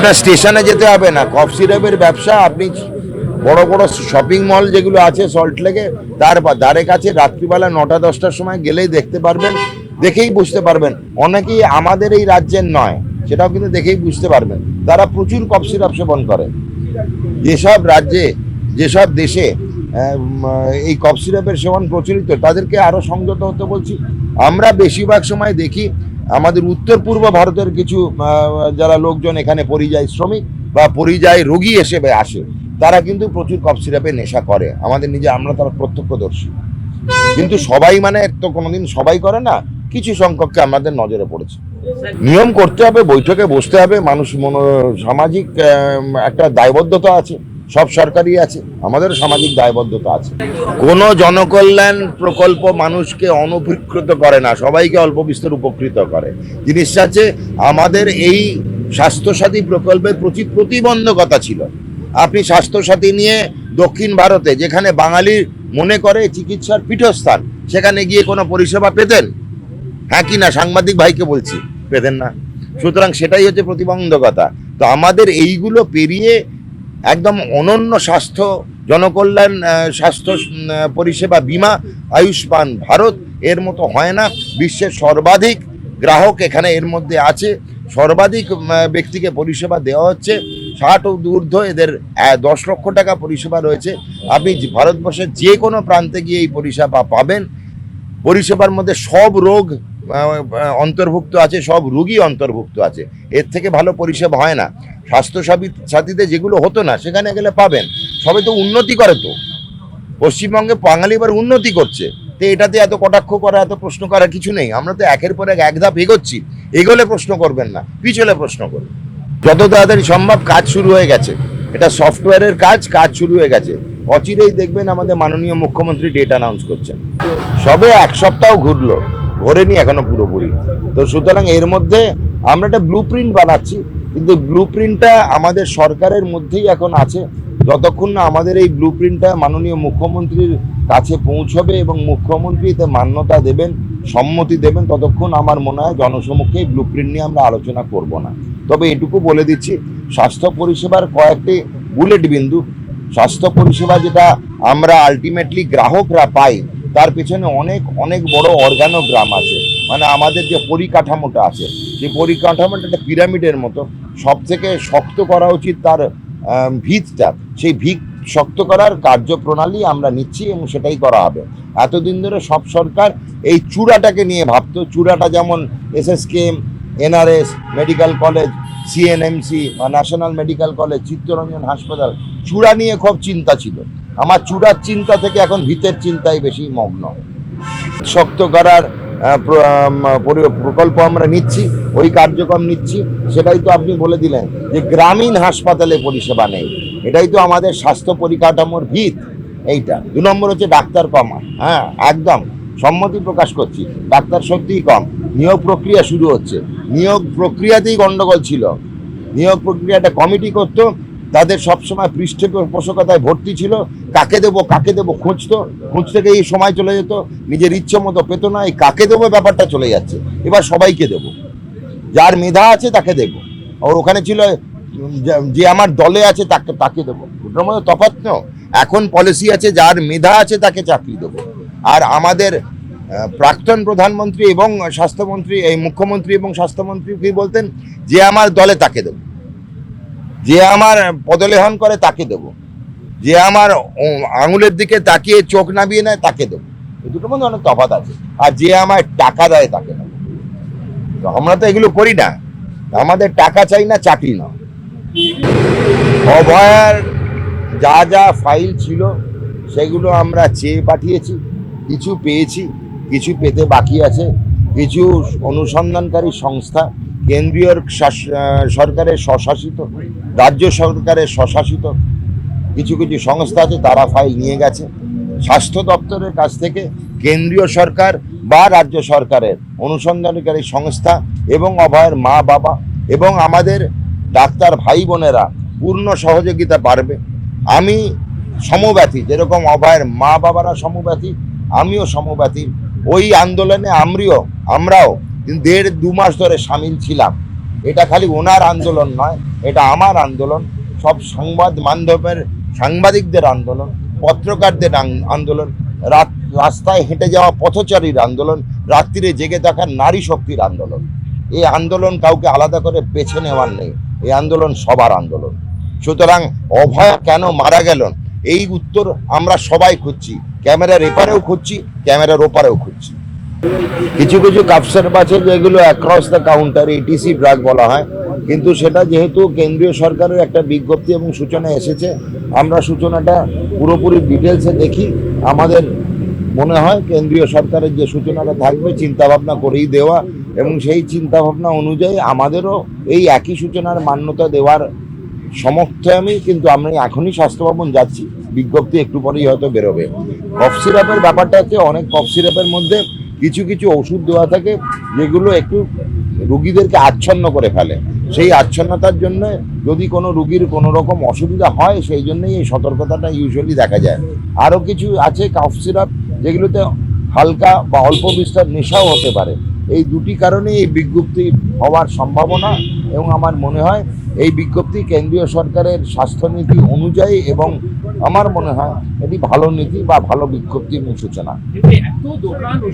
আপনার স্টেশনে যেতে হবে না, কফ সিরাপের ব্যবসা আপনি বড় বড় শপিং মল যেগুলো আছে সল্ট লেকে তার ধারে কাছে রাত্রিবেলা 9টা-10টার সময় গেলেই দেখতে পারবেন, দেখেই বুঝতে পারবেন। অনেকেই আমাদের এই রাজ্যের নয়, সেটাও কিন্তু দেখেই বুঝতে পারবেন, তারা প্রচুর কফ সিরাপ সেবন করে। যেসব রাজ্যে, যেসব দেশে এই কফ সিরাপের সেবন প্রচলিত, তাদেরকে আরো সংযত হতে বলছি। আমরা বেশিরভাগ সময় দেখি আমাদের উত্তর পূর্ব ভারতের কিছু যারা লোকজন এখানে পরিযায়ী শ্রমিক বা পরিযায়ী রোগী হিসেবে আসে, তারা কিন্তু প্রচুর কফ সিরাপের নেশা করে। আমাদের আমরা তারা প্রত্যক্ষদর্শী। কিন্তু সবাই মানে তো কোনোদিন সবাই করে না, কিছু সংখ্যককে আমাদের নজরে পড়েছে। নিয়ম করতে হবে, বৈঠকে বসতে হবে, মানুষ সামাজিক একটা দায়বদ্ধতা আছে, সব সরকারই আছে, আমাদেরও সামাজিক দায়বদ্ধতা আছে। কোনো জনকল্যাণ প্রকল্প মানুষকে অনুপকৃত করে না, সবাইকে অল্প বিস্তর উপকৃত করে। জিনিসটা আছে, আমাদের এই স্বাস্থ্যসাথী প্রকল্পের প্রতিবন্ধকতা ছিল। আপনি স্বাস্থ্যসাথী নিয়ে দক্ষিণ ভারতে, যেখানে বাঙালির মনে করে চিকিৎসার পীঠস্থান, সেখানে গিয়ে কোনো পরিষেবা পেতেন? হ্যাঁ কি না? সাংবাদিক ভাইকে বলছি, পেতেন না। সুতরাং সেটাই হচ্ছে প্রতিবন্ধকতা। তো আমাদের এইগুলো পেরিয়ে একদম অনন্য স্বাস্থ্য জনকল্যাণ স্বাস্থ্য পরিষেবা বীমা আয়ুষ্মান ভারত এর মতো হয় না। বিশ্বের সর্বাধিক গ্রাহক এখানে এর মধ্যে আছে, সর্বাধিক ব্যক্তিকে পরিষেবা দেওয়া হচ্ছে, 60 ঊর্ধ্ব এদের 10 লক্ষ টাকা পরিষেবা রয়েছে। আপনি ভারতবর্ষের যে কোনো প্রান্তে গিয়ে এই পরিষেবা পাবেন। পরিষেবার মধ্যে সব রোগ অন্তর্ভুক্ত আছে, সব রোগী অন্তর্ভুক্ত আছে। এর থেকে ভালো পরিষেবা হয় না। স্বাস্থ্য সাথীতে যেগুলো হতো না, সেখানে গেলে পাবেন। সবে তো উন্নতি করে, তো পশ্চিমবঙ্গে বাঙালি এবার উন্নতি করছে, তো এটাতে এত কটাক্ষ করা, এত প্রশ্ন করার কিছু নেই। আমরা তো একের পর এক ধাপ এগোচ্ছি, এগোলে প্রশ্ন করবেন না, পিছলে প্রশ্ন করবেন। যত তাড়াতাড়ি সম্ভব কাজ শুরু হয়ে গেছে, এটা সফটওয়্যারের কাজ শুরু হয়ে গেছে। অচিরেই দেখবেন আমাদের মাননীয় মুখ্যমন্ত্রী ডেট অ্যানাউন্স করছেন। সবে 1 সপ্তাহ ঘুরলো, ঘোরেনি এখনো পুরোপুরি। তো সুতরাং এর মধ্যে আমরা একটা ব্লু প্রিন্ট বানাচ্ছি, কিন্তু ব্লু প্রিন্টটা আমাদের সরকারের মধ্যেই এখন আছে। যতক্ষণ না আমাদের এই ব্লু প্রিন্টটা মাননীয় মুখ্যমন্ত্রীর কাছে পৌঁছবে এবং মুখ্যমন্ত্রী এতে মান্যতা দেবেন, সম্মতি দেবেন, ততক্ষণ আমার মনে হয় জনসমক্ষে এই ব্লু প্রিন্ট নিয়ে আমরা আলোচনা করব না। তবে এটুকু বলে দিচ্ছি, স্বাস্থ্য পরিষেবার কয়েকটি বুলেট বিন্দু, স্বাস্থ্য পরিষেবা যেটা আমরা আলটিমেটলি গ্রাহকরা পাই, তার পেছনে অনেক অনেক বড় অর্গানোগ্রাম আছে। মানে আমাদের যে পরিকাঠামোটা আছে, সেই পরিকাঠামোটা একটা পিরামিডের মতো। সব থেকে শক্ত করা উচিত তার ভিতটা। সেই ভিত শক্ত করার কার্যপ্রণালী আমরা নিচ্ছি এবং সেটাই করা হবে। এতদিন ধরে সব সরকার এই চূড়াটাকে নিয়ে ভাবতো। চূড়াটা যেমন SSKM, NRS medical college, CNMC বা ন্যাশনাল মেডিকেল কলেজ, চিত্তরঞ্জন হাসপাতাল, চূড়া নিয়ে খুব চিন্তা ছিল। আমার চূড়ার চিন্তা থেকে এখন ভিতের চিন্তায় বেশি মগ্ন। শক্ত করার প্রকল্প আমরা নিচ্ছি, ওই কার্যক্রম নিচ্ছি। সেটাই তো আপনি বলে দিলেন যে গ্রামীণ হাসপাতালে পরিষেবা নেই, এটাই তো আমাদের স্বাস্থ্য পরিকাঠামোর ভিত। এইটা 2 নম্বর হচ্ছে ডাক্তার কম। হ্যাঁ, একদম সম্মতি প্রকাশ করছি, ডাক্তার সত্যিই কম। নিয়োগ প্রক্রিয়া শুরু হচ্ছে, নিয়োগ প্রক্রিয়াতেই গন্ডগোল ছিল। নিয়োগ প্রক্রিয়াটা কমিটি করতো, তাদের সবসময় পৃষ্ঠপোষকতায় ভর্তি ছিল। কাকে দেবো খুঁজতে গিয়ে এই সময় চলে যেত, নিজের ইচ্ছে মতো পেতো না। এই কাকে দেবো ব্যাপারটা চলে যাচ্ছে। এবার সবাইকে দেবো, যার মেধা আছে তাকে দেবো। আর ওখানে ছিল যে আমার দলে আছে তাকে দেবো। ওটার মধ্যে তফাৎ নেই। এখন পলিসি আছে যার মেধা আছে তাকে চাকরি দেবো। আর আমাদের প্রাক্তন প্রধানমন্ত্রী এবং স্বাস্থ্যমন্ত্রী, এই মুখ্যমন্ত্রী এবং স্বাস্থ্যমন্ত্রী কি বলতেন, যে আমার দলে তাকে দেবো, যে আমার পদলেহন করে তাকে দেবো, যে আমার আঙুলের দিকে তাকিয়ে চোখ নামিয়ে নেয় তাকে দেবো। এই দুটোর মধ্যে অনেক তফাৎ আছে। আর যে আমায় টাকা দেয় তাকে দেবো। তো আমরা তো এগুলো করি না, আমাদের টাকা চাই না, চাকরি না। অভয়ার যা ফাইল ছিল সেগুলো আমরা চেয়ে পাঠিয়েছি, কিছু পেয়েছি, কিছু পেতে বাকি আছে। কিছু অনুসন্ধানকারী সংস্থা, কেন্দ্রীয় সরকারের স্বশাসিত, রাজ্য সরকারের স্বশাসিত কিছু সংস্থা আছে, তারা ফাইল নিয়ে গেছে। স্বাস্থ্য দপ্তরের কাছ থেকে কেন্দ্রীয় সরকার বা রাজ্য সরকারের অনুসন্ধানকারী সংস্থা এবং অভয়ের মা বাবা এবং আমাদের ডাক্তার ভাই বোনেরা পূর্ণ সহযোগিতা পারবে। আমি সমব্যথী, যেরকম অভয়ের মা বাবারা সমব্যথী, আমিও সমব্যথী। ওই আন্দোলনে আমরাও 1.5-2 মাস ধরে সামিল ছিলাম। এটা খালি ওনার আন্দোলন নয়, এটা আমার আন্দোলন, সব সংবাদ মাধ্যমের সাংবাদিকদের আন্দোলন, পত্রকারদের আন্দোলন, রাস্তায় হেঁটে যাওয়া পথচারীর আন্দোলন, রাত্রিরে জেগে থাকার নারী শক্তির আন্দোলন। এই আন্দোলন কাউকে আলাদা করে বেছে নেওয়ার নেই, এই আন্দোলন সবার আন্দোলন। সুতরাং অভয় কেন মারা গেল এই উত্তর আমরা সবাই খুঁজছি, ক্যামেরার এপারেও খুঁজছি, ক্যামেরার ওপারেও খুঁজছি। কিছু কিছু কাপসার আছে যেগুলো across the counter etc drug বলা হয়, কিন্তু সেটা যেহেতু কেন্দ্রীয় সরকারের একটা বিজ্ঞপ্তি এবং সূচনা এসেছে, আমরা সূচনাটা পুরোপুরি ডিটেলসে দেখি। আমাদের মনে হয় কেন্দ্রীয় সরকারের যে সূচনাটা থাকবে চিন্তাভাবনা করেই দেওয়া, এবং সেই চিন্তাভাবনা অনুযায়ী আমাদেরও এই একই সূচনার মান্যতা দেওয়ার সমর্থ আমি। কিন্তু আমরা এখনই স্বাস্থ্য ভবন যাচ্ছি, বিজ্ঞপ্তি একটু পরেই হয়তো বেরোবে। কফ সিরাপের ব্যাপারটা হচ্ছে অনেক কফ সিরাপের মধ্যে কিছু কিছু ওষুধ দেওয়া থাকে যেগুলো একটু রুগীদেরকে আচ্ছন্ন করে ফেলে। সেই আচ্ছন্নতার জন্য যদি কোনো রুগীর কোনো রকম অসুবিধা হয়, সেই জন্যই এই সতর্কতাটা ইউজুয়ালি দেখা যায়। আরও কিছু আছে কফ সিরাপ যেগুলোতে হালকা বা অল্প বিস্তর নেশাও হতে পারে। এই দুটি কারণে এই বিজ্ঞপ্তি হওয়ার সম্ভাবনা, এবং আমার মনে হয় এই বিজ্ঞপ্তি কেন্দ্রীয় সরকারের স্বাস্থ্যনীতি অনুযায়ী, এবং আমার মনে হয় এটি ভালো নীতি বা ভালো বিজ্ঞপ্তি এবং সূচনা।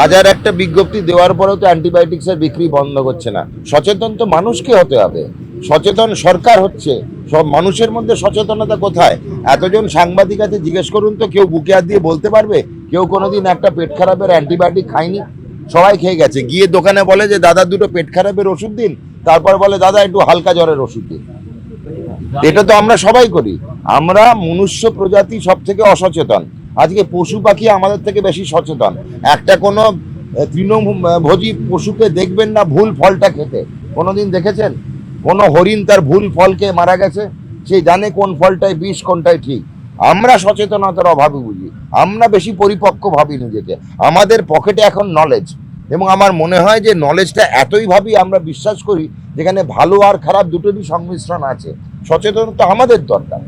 হাজার একটা বিজ্ঞপ্তি দেওয়ার পরেও তো অ্যান্টিবায়োটিক্সের বিক্রি বন্ধ করছে না। সচেতন তো মানুষকে হতে হবে, সচেতন সরকার হচ্ছে, সব মানুষের মধ্যে সচেতনতা কোথায়? এতজন সাংবাদিক আছে, জিজ্ঞেস করুন তো কেউ বুকে হাত দিয়ে বলতে পারবে কেউ কোনোদিন একটা পেট খারাপের অ্যান্টিবায়োটিক খায়নি? সবাই খেয়ে গেছে। গিয়ে দোকানে বলে যে দাদা দুটো পেট খারাপের ওষুধ দিন, তারপর বলে দাদা একটু হালকা জ্বরের ওষুধ দিন। এটা তো আমরা সবাই করি। আমরা মনুষ্য প্রজাতি সব থেকে অসচেতন, আজকে পশু পাখি আমাদের থেকে বেশি সচেতন। একটা কোনো তৃণভোজী পশুকে দেখবেন না ভুল ফলটা খেতে, কোনোদিন দেখেছেন? কোনো হরিণ তার ভুল ফলকে মারা গেছে, সে জানে কোন ফলটাই বিষ কোনটাই ঠিক। আমরা সচেতনতার অভাবে বুঝি, আমরা বেশি পরিপক্ক ভাবি নিজেকে। আমাদের পকেটে এখন নলেজ, এবং আমার মনে হয় যে নলেজটা এতই ভাবি আমরা বিশ্বাস করি যেখানে ভালো আর খারাপ দুটোরই সংমিশ্রণ আছে। সচেতনতা আমাদের দরকার।